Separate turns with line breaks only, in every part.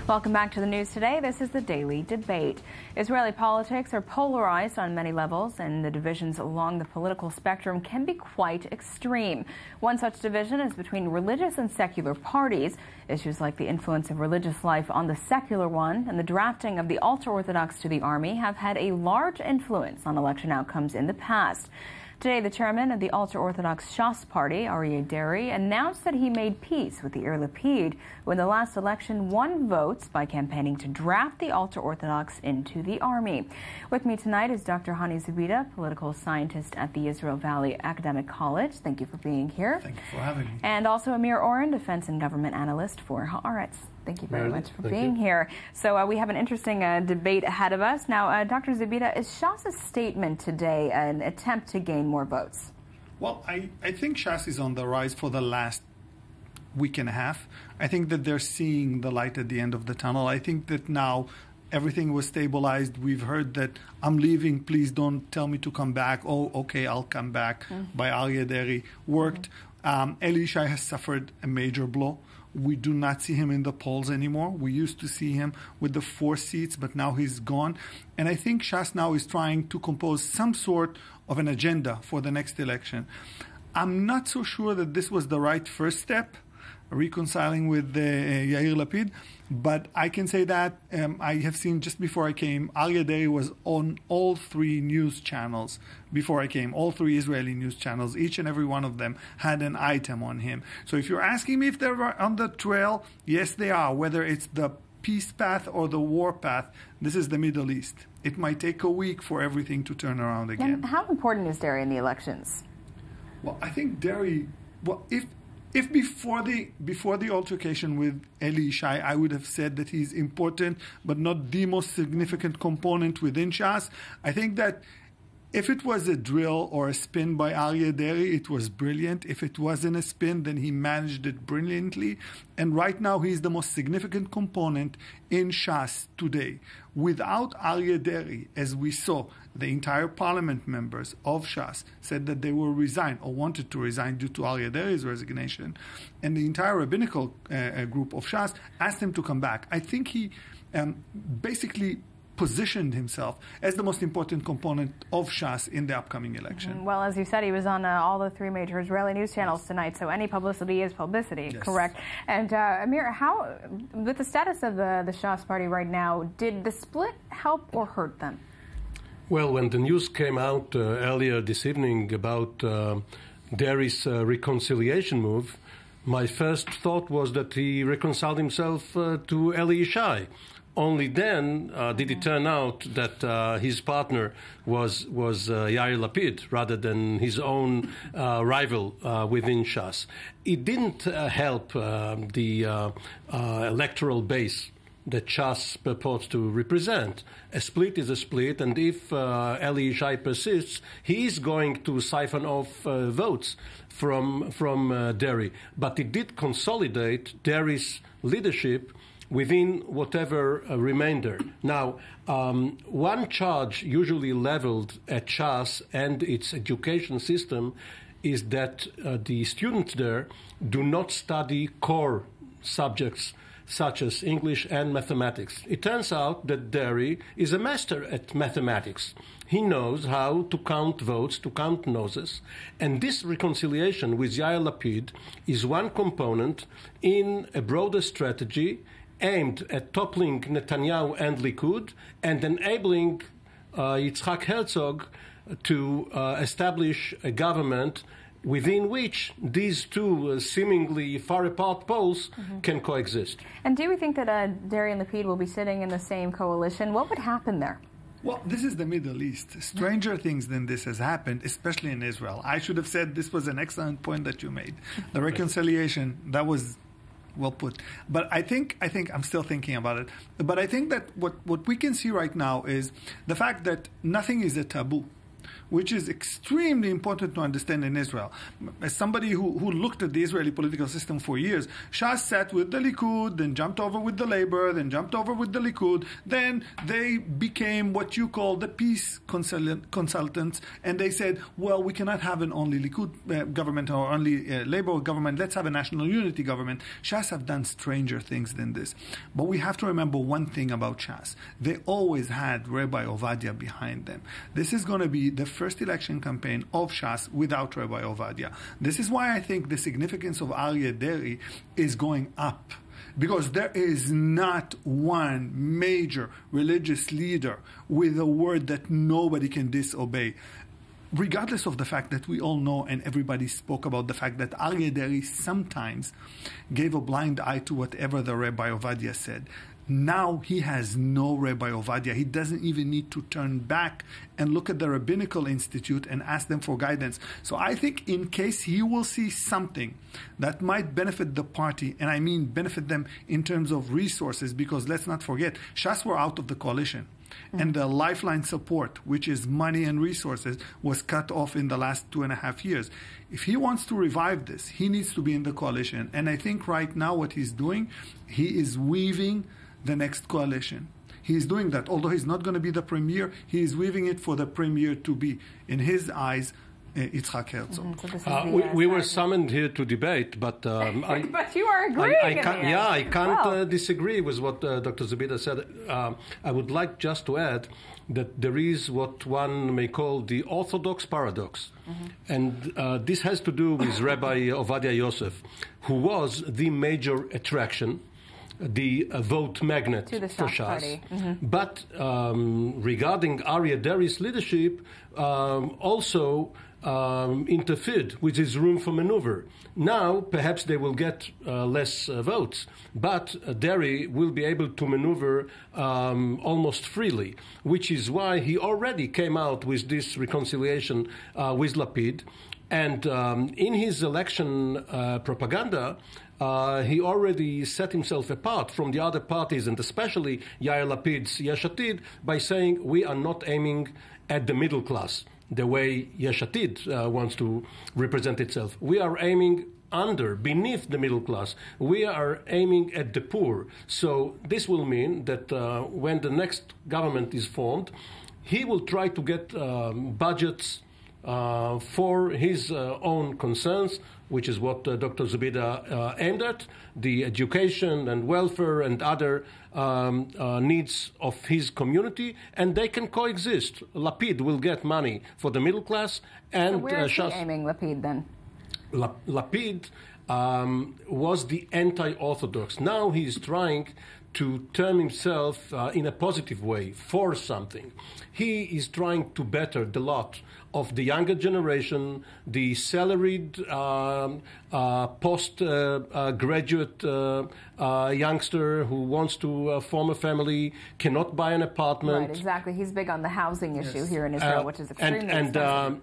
Welcome back to the news today. This is the Daily Debate. Israeli politics are polarized on many levels, and the divisions along the political spectrum can be quite extreme. One such division is between religious and secular parties. Issues like the influence of religious life on the secular one and the drafting of the ultra-Orthodox to the army have had a large influence on election outcomes in the past. Today, the chairman of the ultra-Orthodox Shas party, Aryeh Deri, announced that he made peace with the Yair Lapid, who in the last election won votes by campaigning to draft the ultra-Orthodox into the army. With me tonight is Dr. Hani Zubida, political scientist at the Israel Valley Academic College. Thank you for being here.
Thank you for having me.
And also Amir Oren, defense and government analyst for Haaretz. Thank you very much for being here. So we have an interesting debate ahead of us. Now, Dr. Zubida, is Shas's statement today an attempt to gain more votes?
Well, I think Shas is on the rise for the last week and a half. I think that they're seeing the light at the end of the tunnel. I think that now everything was stabilized. We've heard that I'm leaving, please don't tell me to come back. Oh, okay, I'll come back by Aryeh Deri. Worked. Eli Yishai has suffered a major blow. We do not see him in the polls anymore. We used to see him with the 4 seats, but now he's gone. And I think Shas now is trying to compose some sort of an agenda for the next election. I'm not so sure that this was the right first step, reconciling with Yair Lapid, but I can say that I have seen just before I came, Aryeh Deri was on all 3 news channels before I came, all 3 Israeli news channels. Each and every one of them had an item on him. So if you're asking me if they're on the trail, yes, they are. Whether it's the peace path or the war path, this is the Middle East. It might take a week for everything to turn around again.
And how important is Deri in the elections?
Well, I think Deri, if before the altercation with Eli Yishai, I would have said that he's important, but not the most significant component within Shas, I think that if it was a drill or a spin by Aryeh Deri, it was brilliant. If it wasn't a spin, then he managed it brilliantly. And right now, he's the most significant component in Shas today. Without Aryeh Deri, as we saw, the entire parliament members of Shas said that they will resign or wanted to resign due to Aryeh Deri's resignation. And the entire rabbinical group of Shas asked him to come back. I think he basically positioned himself as the most important component of Shas in the upcoming election.
Well, as you said, he was on all the 3 major Israeli news channels tonight, so any publicity is publicity,
yes.
Correct? And Amir, how, with the status of the Shas party right now, did the split help or hurt them?
Well, when the news came out earlier this evening about Deri's reconciliation move, my first thought was that he reconciled himself to Eli Yishai. Only then did it turn out that his partner was Yair Lapid rather than his own rival within Shas. It didn't help the electoral base that Shas purports to represent. A split is a split, and if Eli Yishai persists, he is going to siphon off votes from Deri. But it did consolidate Deri's leadership within whatever remainder. Now, one charge usually leveled at Shas and its education system is that the students there do not study core subjects such as English and mathematics. It turns out that Deri is a master at mathematics. He knows how to count votes, to count noses, and this reconciliation with Yair Lapid is one component in a broader strategy aimed at toppling Netanyahu and Likud and enabling Yitzhak Herzog to establish a government within which these 2 seemingly far apart poles can coexist.
And do we think that Deri and Lapid will be sitting in the same coalition? What would happen there?
Well, this is the Middle East. Stranger things than this has happened, especially in Israel. I should have said this was an excellent point that you made. The reconciliation, that was well put. But I think I'm still thinking about it. But I think that what we can see right now is the fact that nothing is a taboo. which is extremely important to understand in Israel. As somebody who looked at the Israeli political system for years, Shas sat with the Likud, then jumped over with the Labor, then jumped over with the Likud, then they became what you call the peace consultants, and they said, well, we cannot have an only Likud government or only Labor government, let's have a national unity government. Shas have done stranger things than this. But we have to remember one thing about Shas. They always had Rabbi Ovadia behind them. This is going to be the first election campaign of Shas without Rabbi Ovadia. This is why I think the significance of Aryeh Deri is going up. Because there is not one major religious leader with a word that nobody can disobey. Regardless of the fact that we all know and everybody spoke about the fact that Aryeh Deri sometimes gave a blind eye to whatever the Rabbi Ovadia said. Now he has no Rabbi Ovadia. He doesn't even need to turn back and look at the Rabbinical Institute and ask them for guidance. So I think in case he will see something that might benefit the party, and I mean benefit them in terms of resources, because let's not forget, Shas were out of the coalition. And the lifeline support, which is money and resources, was cut off in the last 2.5 years. If he wants to revive this, he needs to be in the coalition. And I think right now what he's doing, he is weaving the next coalition. He is doing that. Although he's not going to be the premier, he is weaving it for the premier to be, in his eyes, Yitzhak Herzog.
So
we were summoned here to debate, but
but you are agreeing.
I can't disagree with what Dr. Zubida said. I would like just to add that there is what one may call the Orthodox paradox. And this has to do with Rabbi Ovadia Yosef, who was the major attraction, the vote magnet for Shas. But regarding Aryeh Deri's leadership, also interfered with his room for maneuver. Now, perhaps they will get less votes, but Deri will be able to maneuver almost freely, which is why he already came out with this reconciliation with Lapid. And in his election propaganda, he already set himself apart from the other parties, and especially Yair Lapid's Yesh Atid, by saying we are not aiming at the middle class, the way Yesh Atid wants to represent itself. We are aiming beneath the middle class. We are aiming at the poor. So this will mean that when the next government is formed, he will try to get budgets for his own concerns, which is what Dr. Zubida aimed at, the education and welfare and other needs of his community, and they can coexist. Lapid will get money for the middle class, and
so where is he aiming Lapid then?
Lapid was the anti-Orthodox. Now he is trying to turn himself in a positive way for something. He is trying to better the lot of the younger generation, the salaried post-graduate youngster who wants to form a family, cannot buy an apartment.
Right, exactly. He's big on the housing issue here in Israel, which is extremely expensive.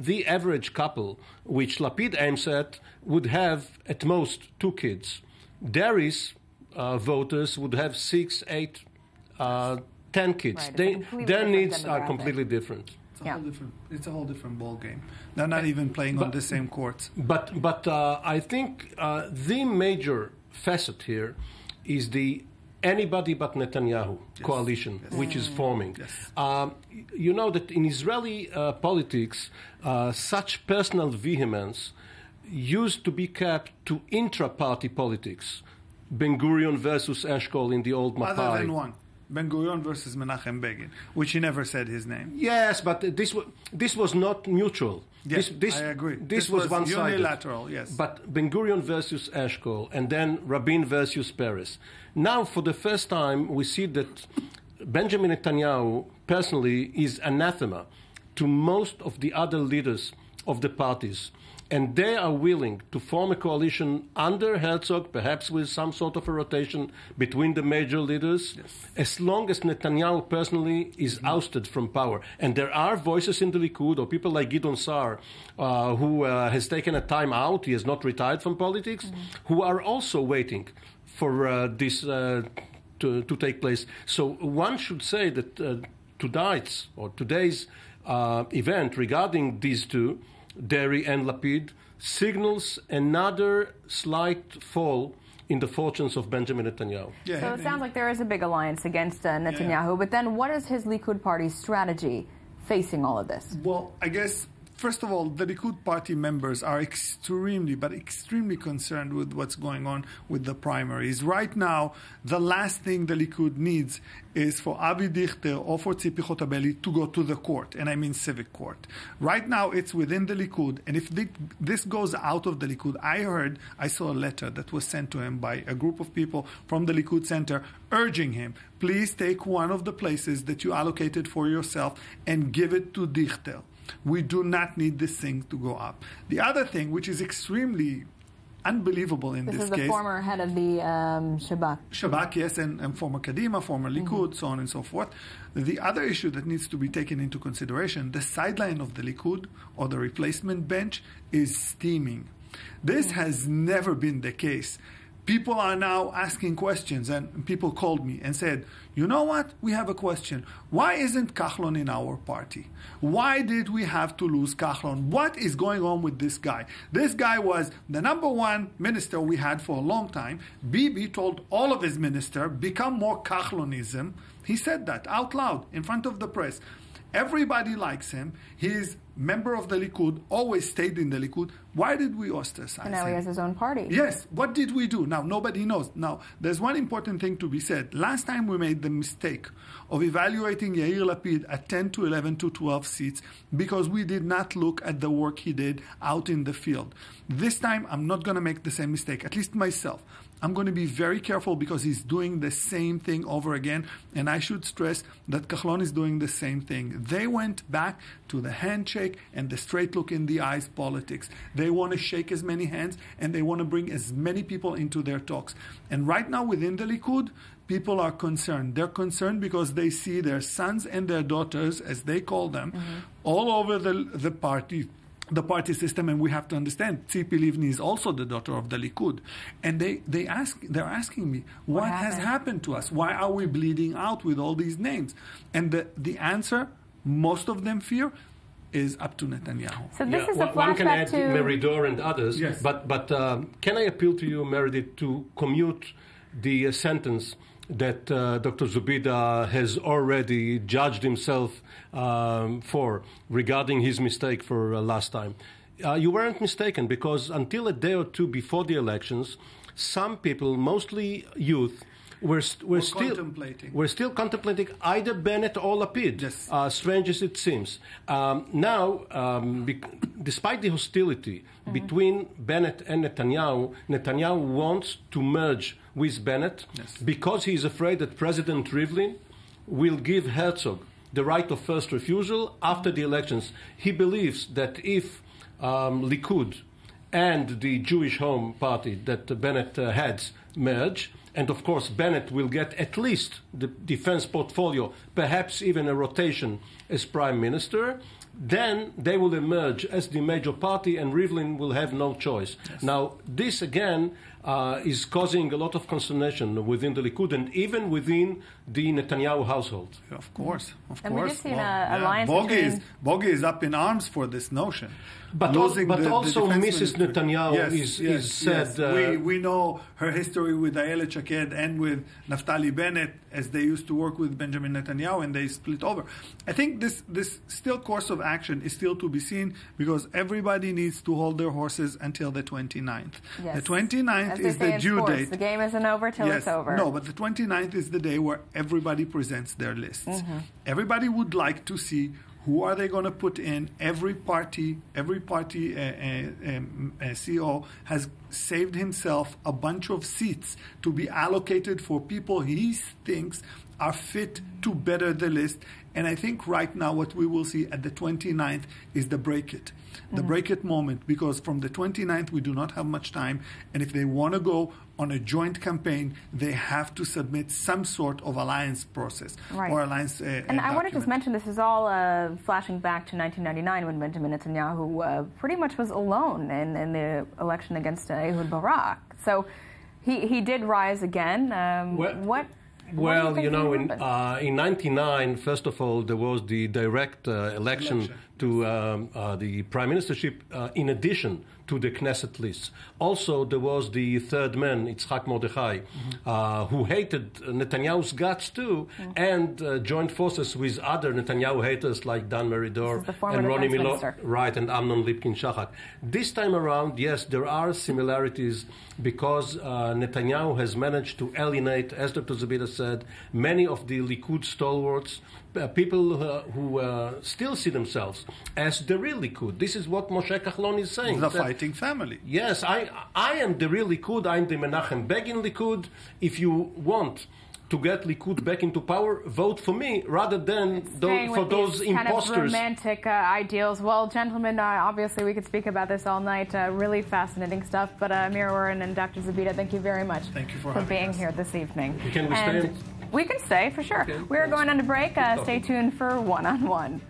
The average couple, which Lapid aims at, would have at most 2 kids. Deri's voters would have 6, 8, 10 kids.
Right,
their needs are completely different.
It's a whole different ball game. They're not even playing on the same courts.
But I think the major facet here is the anybody but Netanyahu coalition, which is forming. You know that in Israeli politics, such personal vehemence used to be kept to intra-party politics. Ben-Gurion versus Eshkol in the old Mapai.
Other than one. Ben-Gurion versus Menachem Begin, which he never said his name.
Yes, but this was not mutual.
Yes, I agree.
This was one-sided.
Unilateral, yes.
But Ben-Gurion versus Eshkol, and then Rabin versus Peres. Now, for the first time, we see that Benjamin Netanyahu, personally, is anathema to most of the other leaders of the parties. And they are willing to form a coalition under Herzog, perhaps with some sort of a rotation between the major leaders, as long as Netanyahu personally is ousted from power. And there are voices in the Likud, or people like Gideon Sa'ar, who has taken a time out, he has not retired from politics, who are also waiting for this to take place. So one should say that today's event regarding these two, Deri and Lapid, signals another slight fall in the fortunes of Benjamin Netanyahu.
Yeah, so it sounds like there is a big alliance against Netanyahu, but then what is his Likud party's strategy facing all of this?
Well, I guess, first of all, the Likud party members are extremely concerned with what's going on with the primaries. Right now, the last thing the Likud needs is for Avi Dichter or for Tzipi Chotabeli to go to the court, and I mean civic court. Right now, it's within the Likud, and if this goes out of the Likud, I saw a letter that was sent to him by a group of people from the Likud Center urging him, please take one of the places that you allocated for yourself and give it to Dichter. We do not need this thing to go up. The other thing, which is extremely unbelievable in this case...
This is the former head of the Shabak.
Shabak, yes, and former Kadima, former Likud, so on and so forth. The other issue that needs to be taken into consideration, the sideline of the Likud, or the replacement bench, is steaming. This has never been the case. People are now asking questions, and people called me and said, you know what? We have a question. Why isn't Kahlon in our party? Why did we have to lose Kahlon? What is going on with this guy? This guy was the #1 minister we had for a long time. Bibi told all of his ministers, become more Kahlonism. He said that out loud in front of the press. Everybody likes him. He's member of the Likud, always stayed in the Likud. Why did we ostracize him?
And now he has his own party.
Yes. What did we do? Now, nobody knows. Now, there's one important thing to be said. Last time we made the mistake of evaluating Yair Lapid at 10 to 11 to 12 seats because we did not look at the work he did out in the field. This time, I'm not going to make the same mistake, at least myself. I'm going to be very careful because he's doing the same thing over again. And I should stress that Kahlon is doing the same thing. They went back to the handshake and the straight look in the eyes politics. They want to shake as many hands and they want to bring as many people into their talks. And right now within the Likud, people are concerned. They're concerned because they see their sons and their daughters, as they call them, all over the party system, and we have to understand Tzipi Livni is also the daughter of the Likud, and they're asking me what has happened to us? Why are we bleeding out with all these names? And the answer, most of them fear, is up to Netanyahu.
So this is a flashback
one can add
to
Meridor and others,
yes.
But can I appeal to you, Meredith, to commute the sentence that Dr. Zubida has already judged himself for regarding his mistake for last time. You weren't mistaken, because until a day or two before the elections, some people, mostly youth, were still contemplating either Bennett or Lapid,
yes.
Strange as it seems. Now, despite the hostility between Bennett and Netanyahu wants to merge with Bennett, yes, because he is afraid that President Rivlin will give Herzog the right of first refusal after the elections. He believes that if Likud and the Jewish Home Party that Bennett heads merge, and of course Bennett will get at least the defense portfolio, perhaps even a rotation as prime minister, then they will emerge as the major party and Rivlin will have no choice. Yes. Now, this again is causing a lot of consternation within the Likud and even within the Netanyahu household.
Of course, of
and
course.
We just seen an alliance between...
Bogi is up in arms for this notion.
But also Mrs. Netanyahu is said...
Yes. We know her history with Ayelet Shaked and with Naftali Bennett, as they used to work with Benjamin Netanyahu, and they split over. I think this still course of action is still to be seen, because everybody needs to hold their horses until the 29th.
Yes.
The 29th is the due date.
The game isn't over till it's over.
No, but the 29th is the day where everybody presents their lists. Mm-hmm. Everybody would like to see who are they going to put in. Every party CEO has saved himself a bunch of seats to be allocated for people he thinks are fit to better the list. And I think right now what we will see at the 29th is the break it. The break it moment, because from the 29th we do not have much time, and if they want to go on a joint campaign, they have to submit some sort of alliance process, right, or alliance
And I want to just mention, this is all flashing back to 1999 when Benjamin Netanyahu pretty much was alone in the election against Ehud Barak. So he did rise again.
Well, you know, in '99, first of all, there was the direct election to the prime ministership in addition to the Knesset list. Also, there was the third man, Yitzhak Mordechai, who hated Netanyahu's guts too, and joined forces with other Netanyahu haters like Dan Meridor and Ronnie Milo, right, and Amnon Lipkin-Shahak. This time around, yes, there are similarities because Netanyahu has managed to alienate, as Dr. Zubida said, many of the Likud stalwarts, people who still see themselves as the real Likud. This is what Moshe Kahlon is saying.
The fighting family.
Yes, I am the real Likud. I'm the Menachem Begin Likud. If you want to get Likud back into power, vote for me rather than for those imposters.
Kind of romantic ideals. Well, gentlemen, obviously we could speak about this all night. Really fascinating stuff. But Amir Oren and Dr. Zubida, thank you very much
for
being here this evening.
Can we stay?
We can stay, for sure.
Okay,
We're going on to break. Stay tuned for One on One.